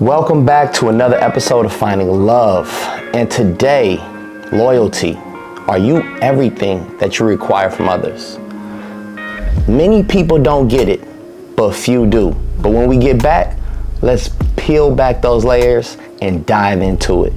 Welcome back to another episode of Finding Love. And today, loyalty. Are you everything that you require from others? Many people don't get it, but few do. But when we get back, let's peel back those layers and dive into it.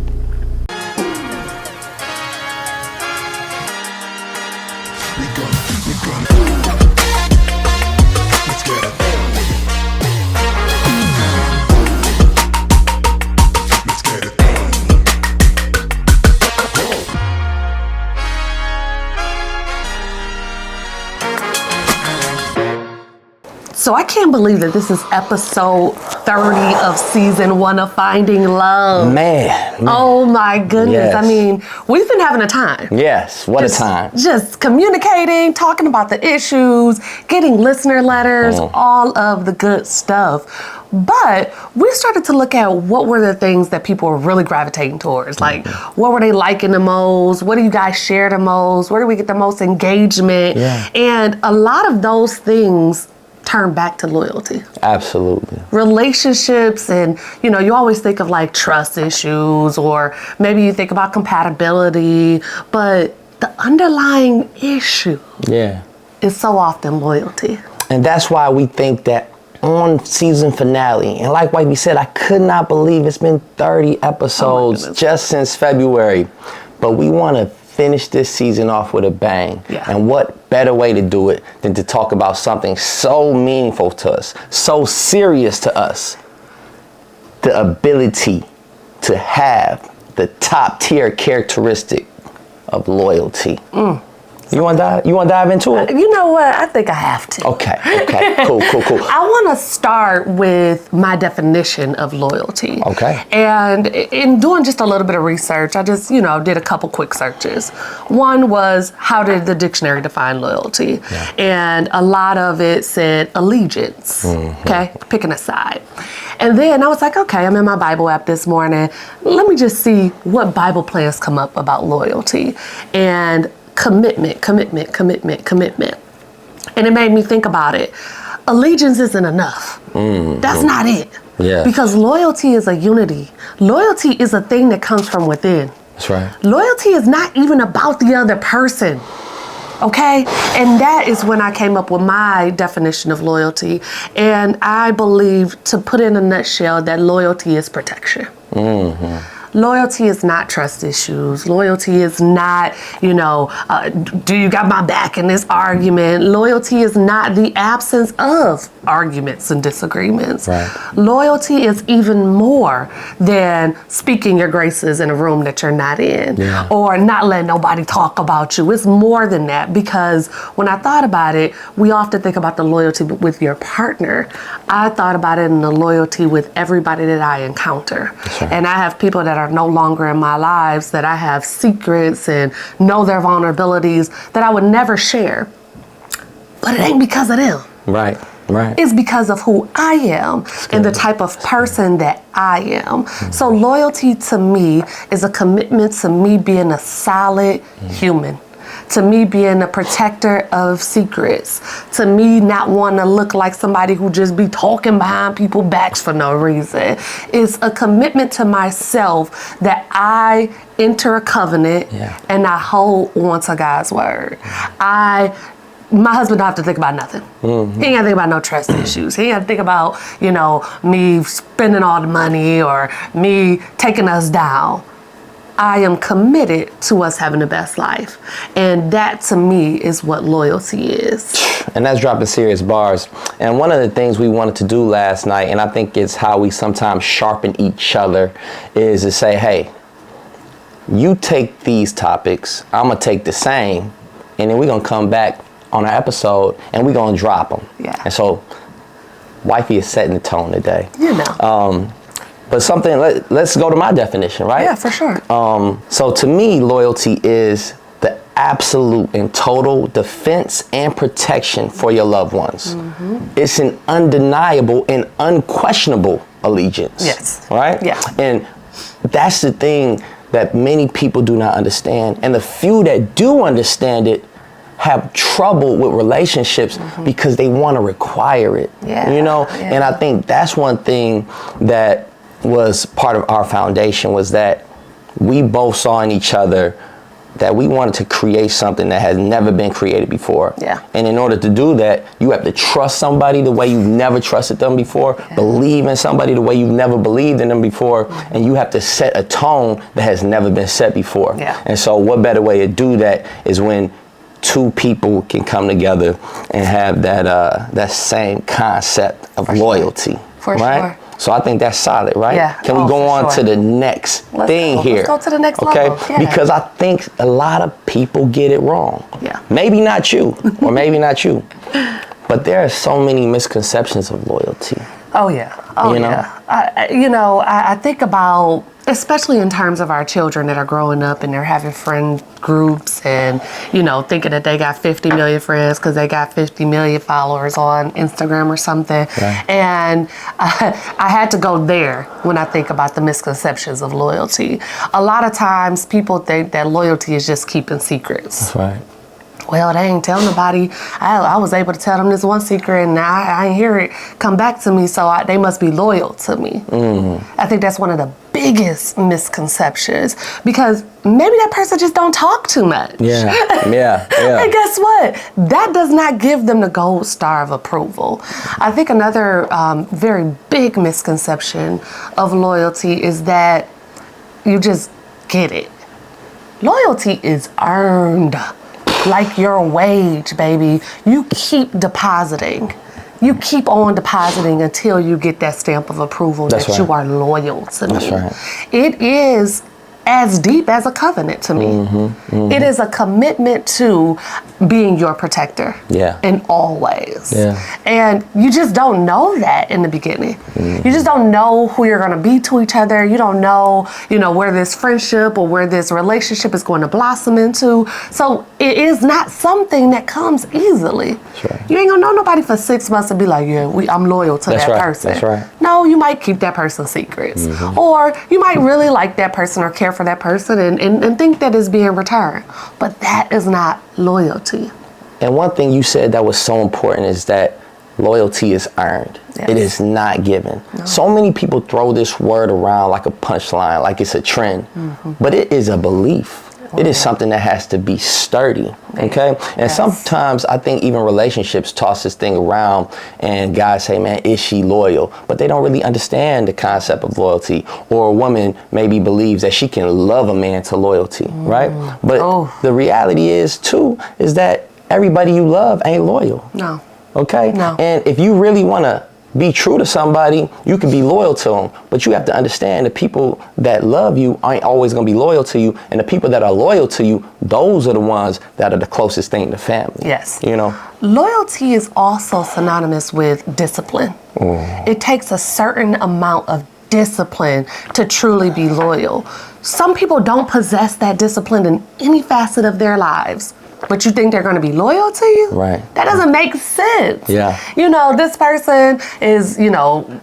So I can't believe that this is episode 30 of season 1 of Finding Love. Man. Oh my goodness. Yes. I mean, we've been having a time. Yes, what a time. Just communicating, talking about the issues, getting listener letters, all of the good stuff. But we started to look at what were the things that people were really gravitating towards. Like, what were they liking the most? What do you guys share the most? Where do we get the most engagement? Yeah. And a lot of those things turn back to loyalty. Absolutely. Relationships, and you always think of like trust issues, or maybe you think about compatibility, but the underlying issue is so often loyalty. And that's why we think that on season finale, and like Wifey said, I could not believe it's been 30 episodes just since February, but we want to finish this season off with a bang. And what better way to do it than to talk about something so meaningful to us, so serious to us, the ability to have the top tier characteristic of loyalty. You want to dive into it? You know what? I think I have to. Okay. Cool. I want to start with my definition of loyalty. Okay. And in doing just a little bit of research, I just, did a couple quick searches. One was, how did the dictionary define loyalty? And a lot of it said allegiance. Okay, picking a side. And then I was like, okay, I'm in my Bible app this morning. Let me just see what Bible plans come up about loyalty. And commitment. And it made me think about it. Allegiance isn't enough. That's not it. Because loyalty is a unity. Loyalty is a thing that comes from within. That's right. Loyalty is not even about the other person. Okay? And that is when I came up with my definition of loyalty. And I believe, to put in a nutshell, that loyalty is protection. Loyalty is not trust issues. Loyalty is not, do you got my back in this argument? Loyalty is not the absence of arguments and disagreements. Loyalty is even more than speaking your graces in a room that you're not in, or not letting nobody talk about you. It's more than that, because when I thought about it, we often think about the loyalty with your partner. I thought about it in the loyalty with everybody that I encounter. And I have people that are no longer in my lives that I have secrets and know their vulnerabilities that I would never share. But it ain't because of them. Right. It's because of who I am and the type of person that I am. So loyalty to me is a commitment to me being a solid human, to me being a protector of secrets, to me not wanting to look like somebody who just be talking behind people's backs for no reason. It's a commitment to myself that I enter a covenant and I hold on to God's word. My husband don't have to think about nothing. He ain't got to think about no trust issues. He ain't got to think about, me spending all the money or me taking us down. I am committed to us having the best life. And that, to me, is what loyalty is. And that's dropping serious bars. And one of the things we wanted to do last night, and I think it's how we sometimes sharpen each other, is to say, hey, you take these topics, I'm going to take the same, and then we're going to come back on our episode and we're going to drop them. And so Wifey is setting the tone today. But something, let's go to my definition, right? Yeah, for sure. So to me, loyalty is the absolute and total defense and protection for your loved ones. It's an undeniable and unquestionable allegiance. Right? And that's the thing that many people do not understand. And the few that do understand it have trouble with relationships because they want to require it. And I think that's one thing that was part of our foundation was that we both saw in each other that we wanted to create something that has never been created before. Yeah. And in order to do that, you have to trust somebody the way you've never trusted them before, believe in somebody the way you've never believed in them before, and you have to set a tone that has never been set before. Yeah. And so what better way to do that is when two people can come together and have that same concept of loyalty. For right? sure. So I think that's solid, right? Yeah. Can we go on to the next thing here? Let's go to the next okay? level. Yeah. Because I think a lot of people get it wrong. Yeah. Maybe not you, or maybe not you. But there are so many misconceptions of loyalty. Oh, yeah. Oh, You know? yeah. I think about, especially in terms of our children that are growing up and they're having friend groups and, thinking that they got 50 million friends because they got 50 million followers on Instagram or something. Right. And I had to go there when I think about the misconceptions of loyalty. A lot of times people think that loyalty is just keeping secrets. That's right. Well, they ain't tell nobody. I was able to tell them this one secret, and now I ain't hear it come back to me, so they must be loyal to me. Mm-hmm. I think that's one of the biggest misconceptions, because maybe that person just don't talk too much. Yeah. And guess what? That does not give them the gold star of approval. I think another very big misconception of loyalty is that you just get it. Loyalty is earned. Like your wage, baby. You keep depositing. You keep on depositing until you get that stamp of approval that you are loyal to me. That's right. It is as deep as a covenant to me. It is a commitment to being your protector. Yeah. In all ways. Yeah. And you just don't know that in the beginning. You just don't know who you're going to be to each other. You don't know, where this friendship or where this relationship is going to blossom into. So it is not something that comes easily. That's right. You ain't going to know nobody for 6 months and be like, I'm loyal to that person. That's right. No, you might keep that person's secrets. Or you might really like that person or care for that person and think that is being returned. But that is not loyalty. And one thing you said that was so important is that loyalty is earned. Yes. It is not given. No. So many people throw this word around like a punchline, like it's a trend. But it is a belief. It is something that has to be sturdy, okay? And sometimes I think even relationships toss this thing around and guys say, man, is she loyal? But they don't really understand the concept of loyalty. Or a woman maybe believes that she can love a man to loyalty, right? But the reality is, too, is that everybody you love ain't loyal. No. Okay? No. And if you really want to be true to somebody, you can be loyal to them, but you have to understand the people that love you ain't always going to be loyal to you, and the people that are loyal to you, those are the ones that are the closest thing to family. Yes. Loyalty is also synonymous with discipline. It takes a certain amount of discipline to truly be loyal. Some people don't possess that discipline in any facet of their lives. But you think they're going to be loyal to you? Right. That doesn't make sense. Yeah. This person is,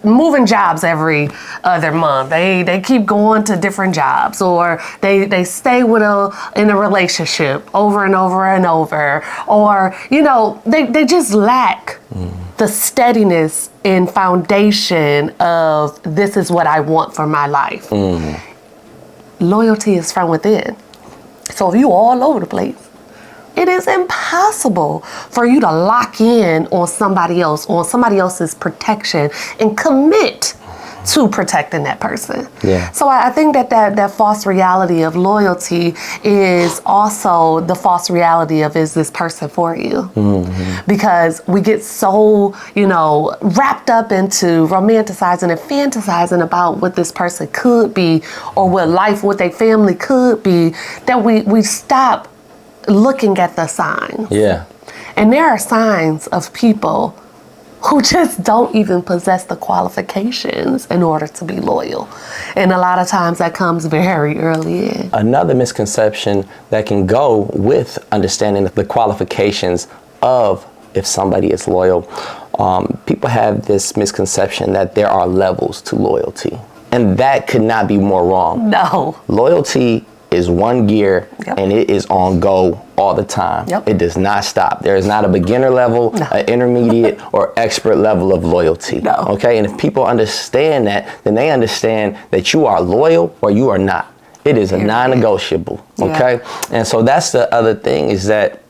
moving jobs every other month. They keep going to different jobs, or they stay in a relationship over and over and over, or, they just lack the steadiness and foundation of this is what I want for my life. Loyalty is from within. So if you all over the place, it is impossible for you to lock in on somebody else's protection and commit to protecting that person. Yeah. So I think that false reality of loyalty is also the false reality of, is this person for you? Because we get so, wrapped up into romanticizing and fantasizing about what this person could be, or what their family could be, that we stop looking at the signs. Yeah. And there are signs of people who just don't even possess the qualifications in order to be loyal. And a lot of times that comes very early in. Another misconception that can go with understanding the qualifications of if somebody is loyal, people have this misconception that there are levels to loyalty. And that could not be more wrong. No. Loyalty is one gear, and it is on go all the time. Yep. It does not stop. There is not a beginner level, an intermediate, or expert level of loyalty. No. Okay, and if people understand that, then they understand that you are loyal or you are not. It is a non-negotiable. Okay, and so that's the other thing, is that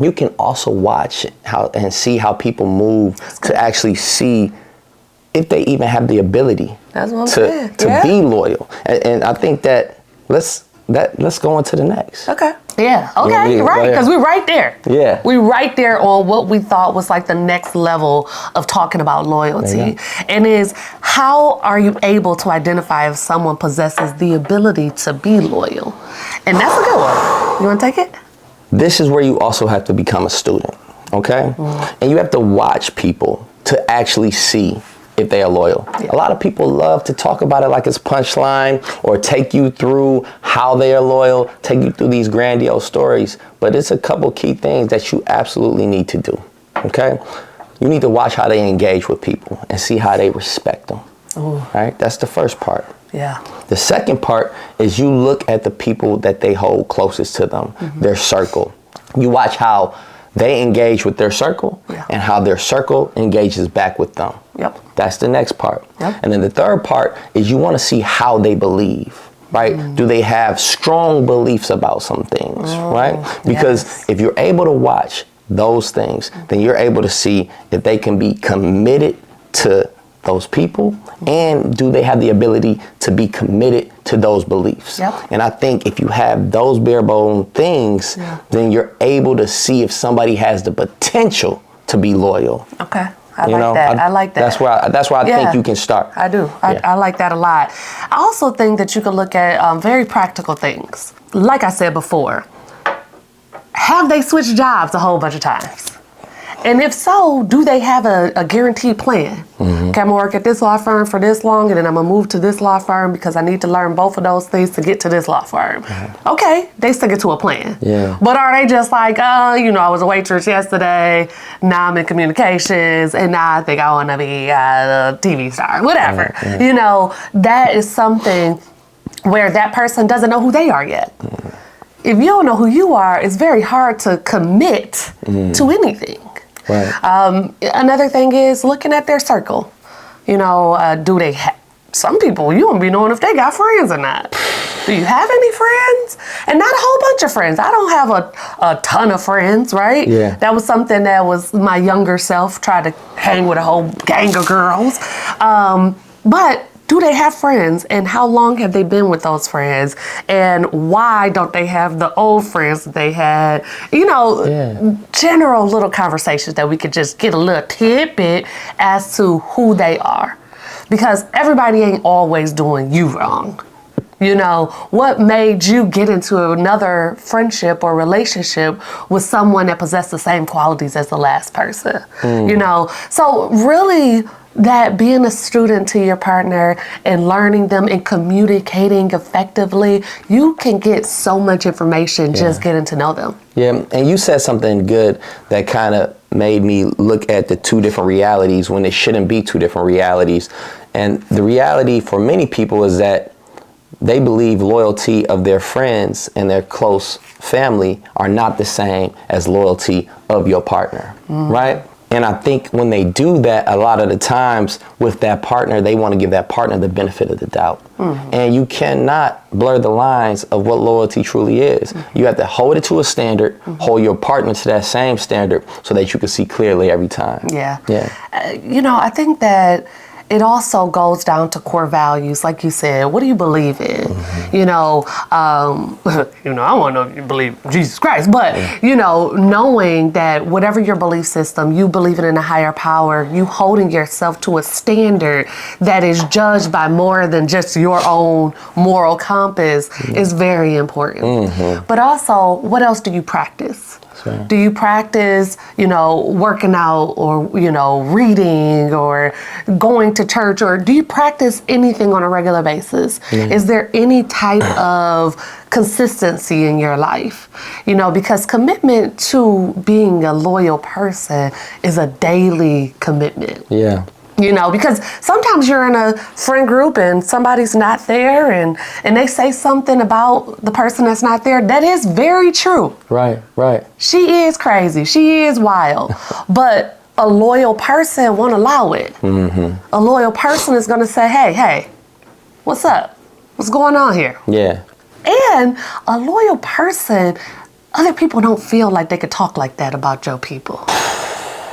you can also watch and see how people move to actually see if they even have the ability to be loyal. And I think that let's go into the next. Okay. Yeah. Okay. You're right. Because we're right there. Yeah. We're right there on what we thought was like the next level of talking about loyalty. And is, how are you able to identify if someone possesses the ability to be loyal? And that's a good one. You want to take it? This is where you also have to become a student. Okay. And you have to watch people to actually see if they are loyal. A lot of people love to talk about it like it's punchline, or take you through how they are loyal, take you through these grandiose stories. But it's a couple key things that you absolutely need to do. Okay? You need to watch how they engage with people and see how they respect them. Right? That's the first part. Yeah. The second part is you look at the people that they hold closest to them, their circle. You watch how they engage with their circle and how their circle engages back with them. Yep. That's the next part. Yep. And then the third part is you want to see how they believe, right? Do they have strong beliefs about some things, right? Because if you're able to watch those things, then you're able to see if they can be committed to those people, and do they have the ability to be committed to those beliefs. And I think if you have those bare bone things, then you're able to see if somebody has the potential to be loyal. Okay. I like that. That's where I think you can start. I do. I like that a lot. I also think that you can look at very practical things. Like I said before, have they switched jobs a whole bunch of times? And if so, do they have a guaranteed plan? Okay, I'm gonna work at this law firm for this long, and then I'm gonna move to this law firm because I need to learn both of those things to get to this law firm. Okay, they stick it to a plan. But are they just like, I was a waitress yesterday, now I'm in communications, and now I think I wanna be a TV star, whatever. That is something where that person doesn't know who they are yet. If you don't know who you are, it's very hard to commit to anything. Another thing is looking at their circle. Do they have, some people, you won't be knowing if they got friends or not. Do you have any friends? And not a whole bunch of friends. I don't have a ton of friends, right? That was something that was my younger self, tried to hang with a whole gang of girls. But do they have friends, and how long have they been with those friends, and why don't they have the old friends that they had? General little conversations that we could just get a little tidbit as to who they are, because everybody ain't always doing you wrong. What made you get into another friendship or relationship with someone that possessed the same qualities as the last person? So really, that being a student to your partner and learning them and communicating effectively, you can get so much information just getting to know them. And you said something good that kind of made me look at the two different realities when it shouldn't be two different realities. And the reality for many people is that they believe loyalty of their friends and their close family are not the same as loyalty of your partner, right? And I think when they do that, a lot of the times with that partner, they want to give that partner the benefit of the doubt. And you cannot blur the lines of what loyalty truly is. You have to hold it to a standard, hold your partner to that same standard so that you can see clearly every time. I think that it also goes down to core values, like you said. What do you believe in? I want to know if you believe in Jesus Christ, but knowing that whatever your belief system, you believing in a higher power, you holding yourself to a standard that is judged by more than just your own moral compass is very important. But also, what else do you practice? Do you practice, working out, or, reading, or going to church, or do you practice anything on a regular basis? Is there any type of consistency in your life? Because commitment to being a loyal person is a daily commitment. You know, because sometimes you're in a friend group and somebody's not there and they say something about the person that's not there. That is very true. Right, right. She is crazy. She is wild. But a loyal person won't allow it. Mm-hmm. A loyal person is going to say, hey, what's up? What's going on here? Yeah. And a loyal person, other people don't feel like they could talk like that about your people.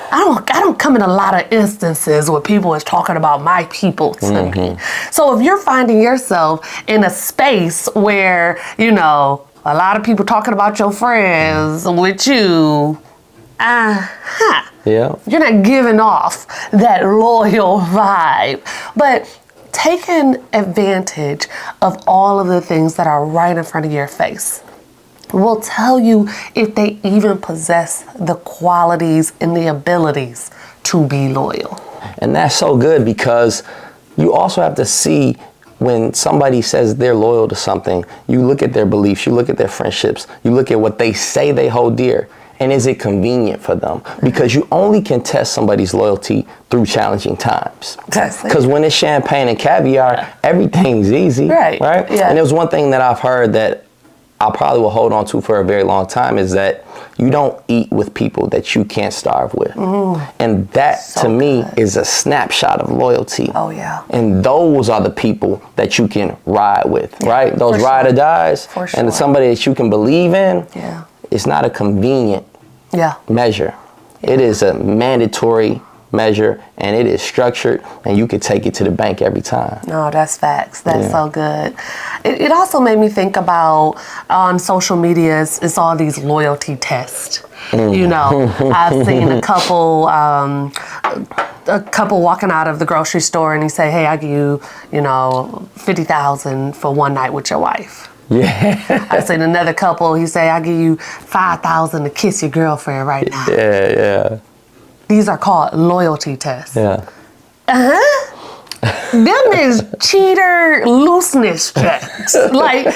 I don't come in a lot of instances where people is talking about my people to me. So if you're finding yourself in a space where, you know, a lot of people talking about your friends with you, Yeah. you're not giving off that loyal vibe. But taking advantage of all of the things that are right in front of your face will tell you if they even possess the qualities and the abilities to be loyal. And that's so good, because you also have to see when somebody says they're loyal to something, you look at their beliefs, you look at their friendships, you look at what they say they hold dear, and is it convenient for them? Because you only can test somebody's loyalty through challenging times. Because when it's champagne and caviar, everything's easy. Right. Yeah. And there's one thing that I've heard that I probably will hold on to for a very long time, is that you don't eat with people that you can't starve with. And that, So to me, good. is a snapshot of loyalty. Oh, yeah. And those are the people that you can ride with, right? Those for ride sure. or dies. For And sure. somebody that you can believe in. Yeah. It's not a convenient measure. It is a mandatory measure, and it is structured, and you can take it to the bank every time. No, that's facts. That's so good. It also made me think about on social media, it's all these loyalty tests. You know, I've seen a couple walking out of the grocery store and he say, hey, I give you, you know, $50,000 for one night with your wife. Yeah. I've seen another couple, he say, I give you $5,000 to kiss your girlfriend right now. Yeah. These are called loyalty tests. Yeah. Them is cheater looseness checks. like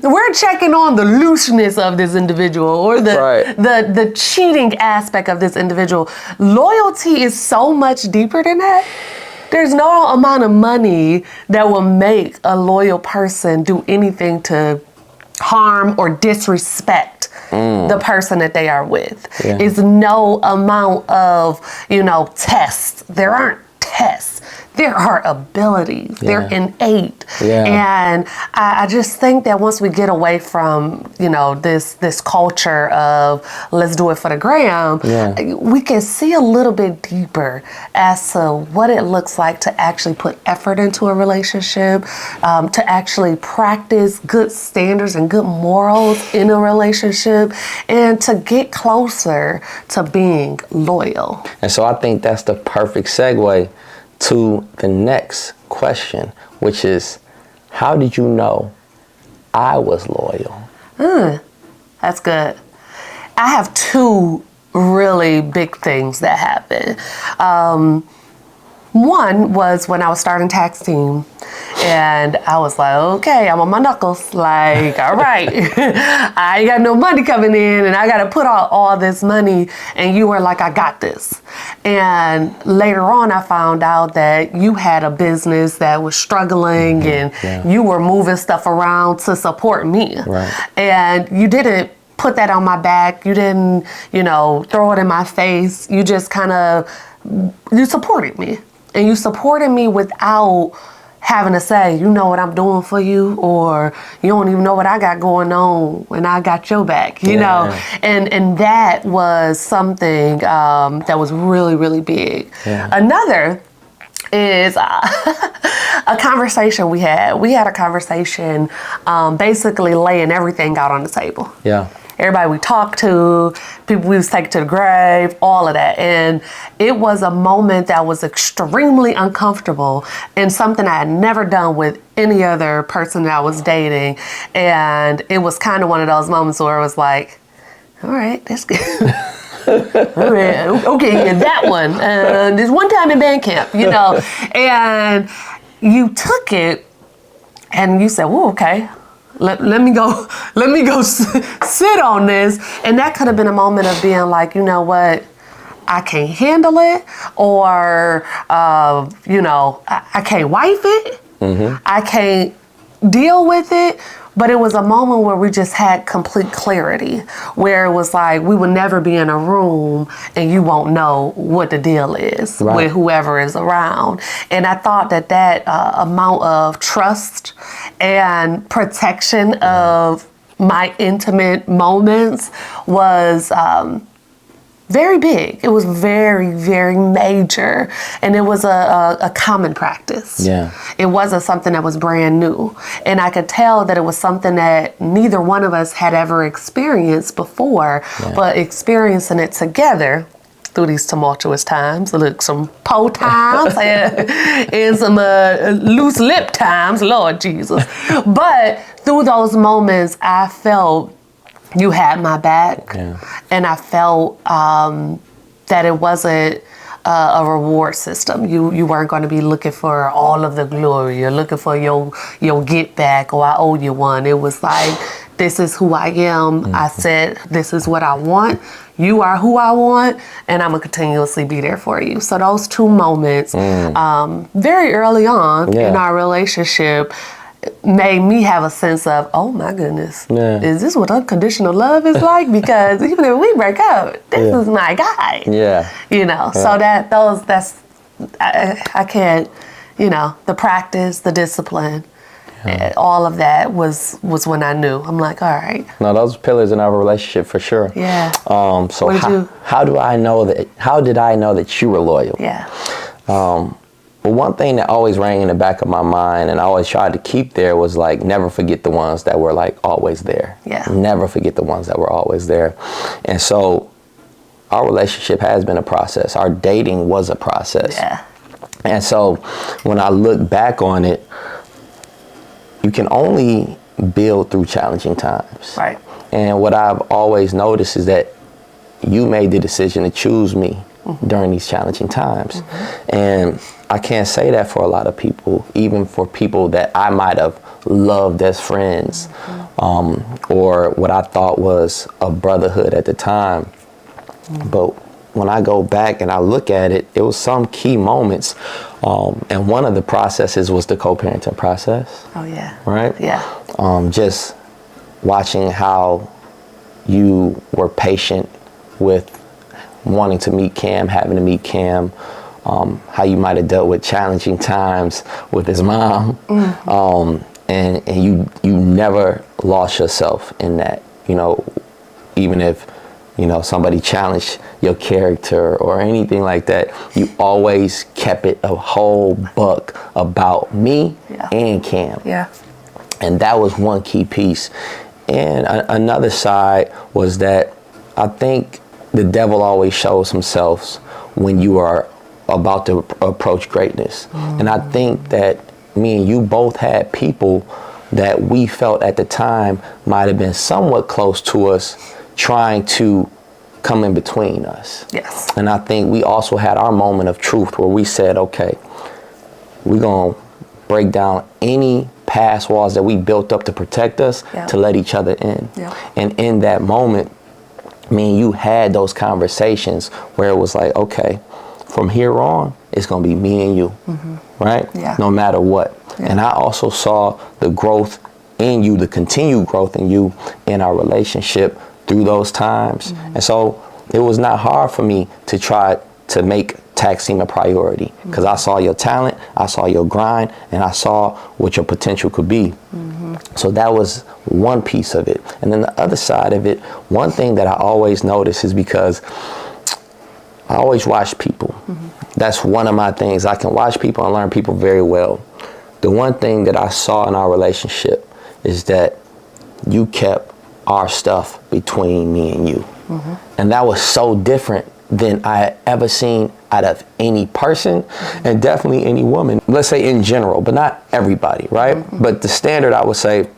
we're checking on the looseness of this individual, or the cheating aspect of this individual. Loyalty is so much deeper than that. There's no amount of money that will make a loyal person do anything to harm or disrespect the person that they are with. Yeah. It's no amount of, you know, tests. There aren't tests. There are abilities. They're innate. Yeah. And I just think that once we get away from, you know, this culture of let's do it for the gram, we can see a little bit deeper as to what it looks like to actually put effort into a relationship, to actually practice good standards and good morals in a relationship, and to get closer to being loyal. And so I think that's the perfect segue to the next question, which is, how did you know I was loyal? That's good. I have two really big things that happened. One was when I was starting tax team, and I was like, okay, I'm on my knuckles. Like, all right, I ain't got no money coming in, and I got to put out all this money. And you were like, I got this. And later on, I found out that you had a business that was struggling, and you were moving stuff around to support me. Right. And you didn't put that on my back. You didn't, you know, throw it in my face. You just kind of, you supported me. And you supported me without having to say, you know what I'm doing for you, or you don't even know what I got going on when I got your back, you know? And that was something that was really, really big. Another is a conversation we had. We had a conversation basically laying everything out on the table. Everybody we talked to, people we was taking to the grave, all of that. And it was a moment that was extremely uncomfortable and something I had never done with any other person that I was dating. And it was kind of one of those moments where it was like, all right, that's good. All right, okay, and that one. This one time in band camp, you know. And you took it and you said, well, okay. Let me go sit on this. And that could have been a moment of being like, you know what, I can't handle it, or, I can't wife it. I can't deal with it. But it was a moment where we just had complete clarity, where it was like we would never be in a room and you won't know what the deal is with whoever is around. And I thought that amount of trust and protection of my intimate moments was very big. It was very, very major. And it was a common practice. Yeah. It wasn't something that was brand new. And I could tell that it was something that neither one of us had ever experienced before, but experiencing it together through these tumultuous times, look, some po times and some loose lip times, Lord Jesus. But through those moments, I felt you had my back, and I felt that it wasn't a reward system. You weren't going to be looking for all of the glory. You're looking for your get back, or I owe you one. It was like, this is who I am. I said, this is what I want. You are who I want, and I'm going to continuously be there for you. So those two moments, very early on in our relationship, made me have a sense of, oh my goodness, is this what unconditional love is like? Because even if we break up, this is my guy. So I can't, the practice, the discipline, all of that was when I knew. I'm like, all right. No, those pillars in our relationship for sure. Yeah. So how did I know that you were loyal? Yeah. But one thing that always rang in the back of my mind, and I always tried to keep there, was like, never forget the ones that were like always there. Yeah. Never forget the ones that were always there. And so our relationship has been a process. Our dating was a process. Yeah. And so when I look back on it, you can only build through challenging times. Right. And what I've always noticed is that you made the decision to choose me during these challenging times. And I can't say that for a lot of people, even for people that I might have loved as friends, or what I thought was a brotherhood at the time. But when I go back and I look at it, it was some key moments. And one of the processes was the co-parenting process. Oh, yeah. Right? Yeah. Just watching how you were patient with wanting to meet Cam, having to meet Cam, how you might have dealt with challenging times with his mom, and you never lost yourself in that, even if, somebody challenged your character or anything like that, you always kept it a whole buck about me and Cam. Yeah. And that was one key piece. And another side was that I think the devil always shows himself when you are about to approach greatness. And I think that me and you both had people that we felt at the time might have been somewhat close to us, trying to come in between us. Yes. And I think we also had our moment of truth where we said, okay, we're going to break down any past walls that we built up to protect us, to let each other in. And in that moment, me and you had those conversations where it was like, okay, from here on, it's going to be me and you, right? Yeah. No matter what. And I also saw the growth in you, the continued growth in you in our relationship through those times. And so it was not hard for me to try to make tax seem a priority, because I saw your talent, I saw your grind, and I saw what your potential could be. So that was one piece of it. And then the other side of it, one thing that I always notice is because I always watch people. That's one of my things. I can watch people and learn people very well. The one thing that I saw in our relationship is that you kept our stuff between me and you. And that was so different than I had ever seen out of any person, and definitely any woman, let's say in general, but not everybody, right? But the standard, I would say,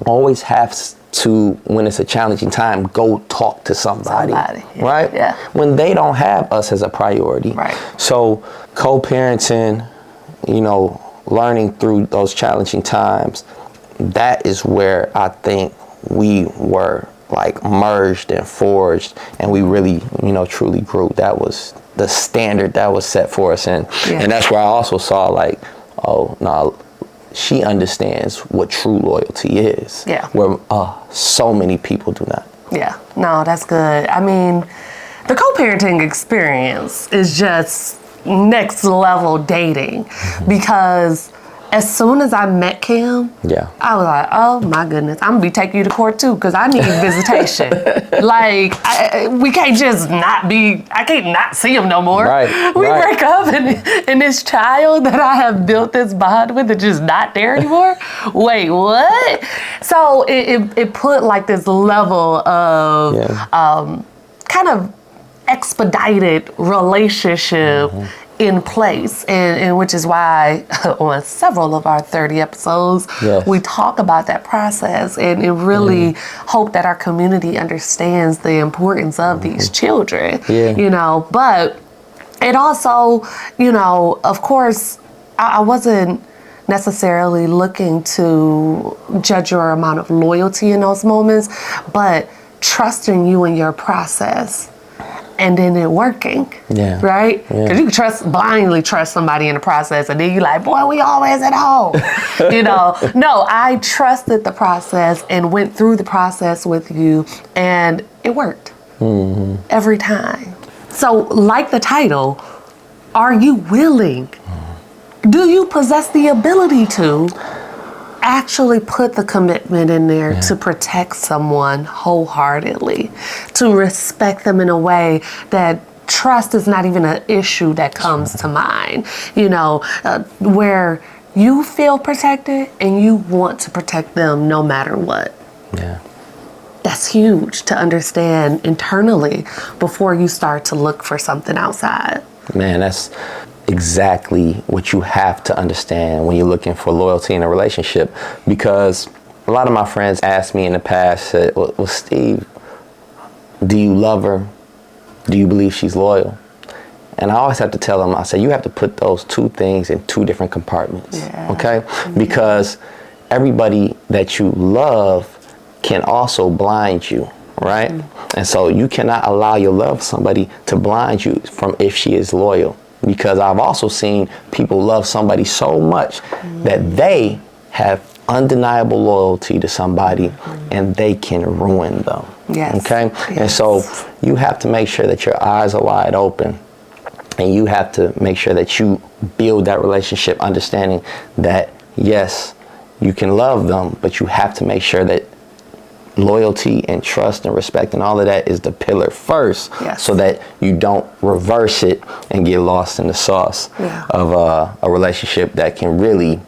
always has to, when it's a challenging time, go talk to somebody. Right? Yeah. When they don't have us as a priority. Right. So co-parenting, learning through those challenging times, that is where I think we were like merged and forged, and we really, truly grew. That was the standard that was set for us, and that's where I also saw like, oh no, she understands what true loyalty is. Yeah. Where so many people do not. Yeah. No, that's good. I mean, the co-parenting experience is just next level dating, because as soon as I met Kim, I was like, oh my goodness, I'm gonna be taking you to court too, because I need visitation. Like, we can't just I can't not see him no more. We break up and this child that I have built this bond with is just not there anymore. Wait, what? So it put like this level of kind of expedited relationship in place, and which is why on several of our 30 episodes we talk about that process, and really hope that our community understands the importance of these children. But it also, of course, I wasn't necessarily looking to judge your amount of loyalty in those moments, but trusting you in your process. And then it working, right? Because you can blindly trust somebody in the process, and then you're like, boy, we always at home. No, I trusted the process and went through the process with you, and it worked every time. So, like the title, are you willing? Do you possess the ability to actually put the commitment in there to protect someone wholeheartedly, to respect them in a way that trust is not even an issue that comes to mind, where you feel protected and you want to protect them no matter what. That's huge to understand internally before you start to look for something outside. Man, that's exactly what you have to understand when you're looking for loyalty in a relationship, because a lot of my friends asked me in the past, said, well, Steve, do you love her? Do you believe she's loyal? And I always have to tell them, I say, you have to put those two things in two different compartments, okay? Because everybody that you love can also blind you, right? And so you cannot allow your love for somebody to blind you from if she is loyal. Because I've also seen people love somebody so much that they have undeniable loyalty to somebody and they can ruin them. Okay? And so you have to make sure that your eyes are wide open, and you have to make sure that you build that relationship understanding that, yes, you can love them, but you have to make sure that loyalty and trust and respect and all of that is the pillar first, so that you don't reverse it and get lost in the sauce of a relationship that can really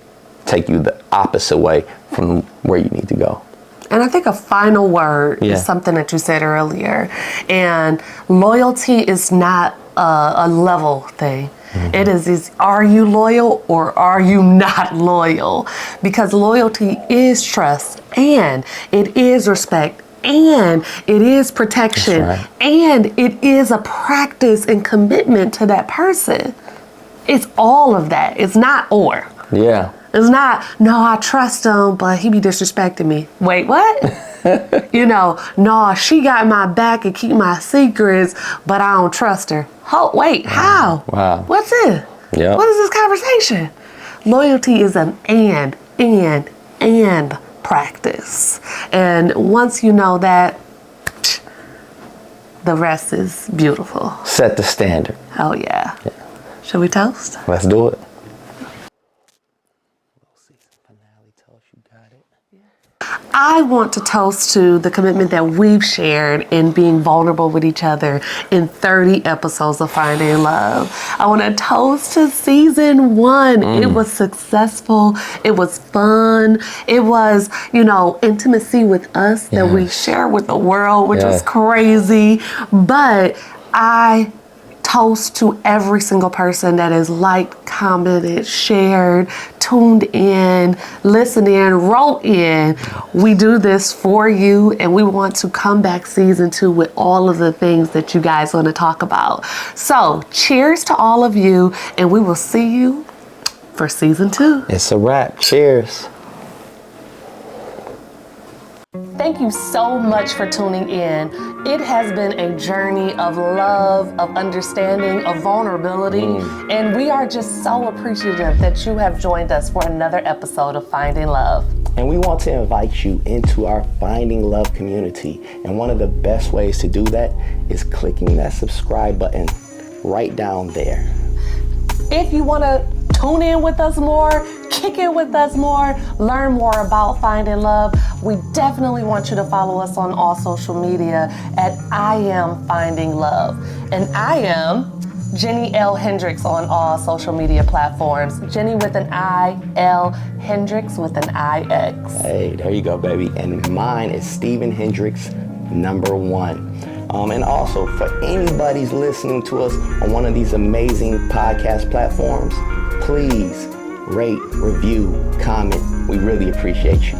take you the opposite way from where you need to go. And I think a final word is something that you said earlier, and loyalty is not a level thing. It is are you loyal or are you not loyal? Because loyalty is trust, and it is respect, and it is protection, and it is a practice and commitment to that person. It's all of that. It's not or. It's not, no, I trust him, but he be disrespecting me. Wait, what? No, she got my back and keep my secrets, but I don't trust her. Oh, wait, how? What's it? What is this conversation? Loyalty is an and practice. And once you know that, the rest is beautiful. Set the standard. Oh, yeah. Should we toast? Let's do it. I want to toast to the commitment that we've shared in being vulnerable with each other in 30 episodes of Finding Love. I want to toast to season 1. It was successful. It was fun. It was, intimacy with us that we share with the world, which was crazy. But I toast to every single person that has liked, commented, shared, tuned in, listened in, wrote in. We do this for you, and we want to come back season 2 with all of the things that you guys want to talk about. So cheers to all of you, and we will see you for season 2. It's a wrap. Cheers. Thank you so much for tuning in. It has been a journey of love, of understanding, of vulnerability, and we are just so appreciative that you have joined us for another episode of Finding Love. And we want to invite you into our Finding Love community. And one of the best ways to do that is clicking that subscribe button right down there. If you want to tune in with us more, kick it with us more, learn more about Finding Love, we definitely want you to follow us on all social media at I Am Finding Love. And I am Jenny L. Hendricks on all social media platforms. Jenny with an I, L. Hendricks with an IX. Hey, there you go, baby. And mine is Stephen Hendricks, #1. And also, for anybody's listening to us on one of these amazing podcast platforms, please rate, review, comment. We really appreciate you.